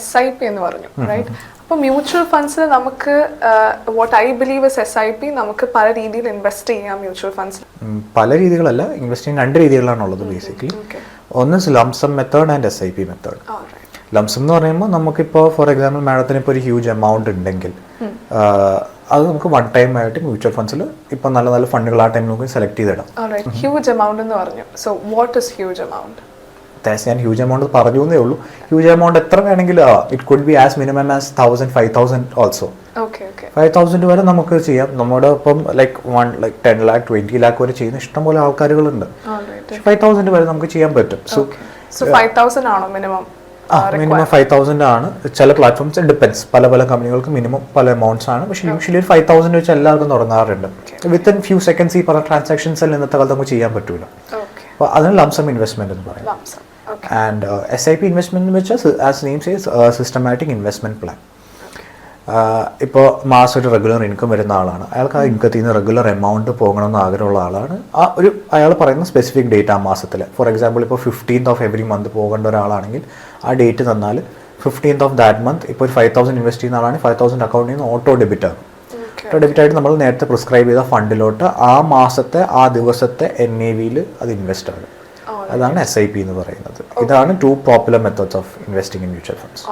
SIP എന്ന് പറഞ്ഞു, right? അപ്പോൾ മ്യൂച്വൽ ഫണ്ട്സിൽ നമുക്ക് what I believe is SIP, നമുക്ക് പല രീതിയിൽ ഇൻവെസ്റ്റ് ചെയ്യാം മ്യൂച്വൽ ഫണ്ട്സിൽ. പല രീതികളല്ല, ഇൻവെസ്റ്റ് ചെയ്യാൻ 2 രീതികളാണുള്ളത് ബേസിക്കലി. ഒന്ന് lump sum method and SIP method. Lump sum എന്ന് പറയുമ്പോൾ നമുക്കിപ്പോൾ ഫോർ എക്സാമ്പിൾ മാഡത്തിന് ഇപ്പോൾ ഒരു ഹ്യൂജ് എമൗണ്ട് ഉണ്ടെങ്കിൽ അത് നമുക്ക് വൺ ടൈം ആയിട്ട് മ്യൂച്വൽ ഫണ്ട്സിൽ ഇപ്പോൾ നല്ല നല്ല ഫണ്ടുകൾ ആ ടൈമിൽ നമുക്ക് സെലക്ട് ചെയ്തിടാം. ഹ്യൂജ് എമൗണ്ട് എന്ന് പറഞ്ഞു. So what is huge amount? ഞാൻ ഹ്യൂജ് എമൗണ്ട് പറഞ്ഞു എന്നേ ഉള്ളൂ. ഹ്യൂജ് എമൗണ്ട് എത്ര വേണമെങ്കിലും it could be as minimum as 1000, 5000 also. 5000 വരെ നമുക്ക് ചെയ്യാം. നമ്മുടെ ഇപ്പം ലൈക്ക് 10 lakh 20 lakh വരെ ചെയ്യുന്ന ഇഷ്ടംപോലെ ആൾക്കാരുകളുണ്ട്. 5000 വരെ നമുക്ക് ചെയ്യാൻ പറ്റും. സോ 5000 ആണോ മിനിമം? മിനിമം 5000 ആണ്. ചില പ്ലാറ്റ്ഫോംസ് ഡിപ്പെൻസ്, പല പല കമ്പനികൾക്ക് മിനിമം പല എമൗണ്ട്സ് ആണ്. പക്ഷേ യൂഷ്വലി ഒരു 5000 വെച്ച് എല്ലാവർക്കും തുടങ്ങാറുണ്ട്. വിത്തിൻ ഫ്യൂ സെക്കൻഡ്സ് ഈ പറഞ്ഞ ട്രാൻസാക്ഷൻസ് ഇന്നത്തെ കാലത്ത് നമുക്ക് ചെയ്യാൻ പറ്റൂല. അപ്പോൾ അതിന് ലംസം ഇൻവെസ്റ്റ്മെന്റ് എന്ന് പറയും. ആൻഡ് SIP ഇൻവെസ്റ്റ്മെന്റ് എന്ന് വെച്ചാൽ as name says systematic investment plan. ഇപ്പോൾ മാസം ഒരു റെഗുലർ ഇൻകം വരുന്ന ആളാണ്. അയാൾക്ക് ആ ഇൻകത്തിൽ നിന്ന് റെഗുലർ എമൗണ്ട് പോകണമെന്ന് ആഗ്രഹമുള്ള ആളാണ്. അയാൾ പറയുന്ന സ്പെസിഫിക് ഡേറ്റ് ആ മാസത്തിൽ, ഫോർ എക്സാമ്പിൾ ഇപ്പോൾ 15th of every month പോകേണ്ട ഒരാളാണെങ്കിൽ ആ ഡേറ്റ് തന്നാൽ 15th of that month ഇപ്പോൾ ഒരു 5000 ഇൻവെസ്റ്റ് ചെയ്യുന്ന ആളാണെങ്കിൽ 5000 അക്കൗണ്ടിൽ നിന്ന് ഓട്ടോ ഡെബിറ്റ് ആകും. ഓട്ടോ ഡെബിറ്റ് ആയിട്ട് നമ്മൾ നേരത്തെ പ്രിസ്ക്രൈബ് ചെയ്ത ഫണ്ടിലോട്ട് ആ മാസത്തെ ആ ദിവസത്തെ NAVയിൽ അത് ഇൻവെസ്റ്റ് ആകും. അതാണ് SIP എന്ന് പറയുന്നത്. ഇതാണ് 2 popular methods of investing in mutual funds.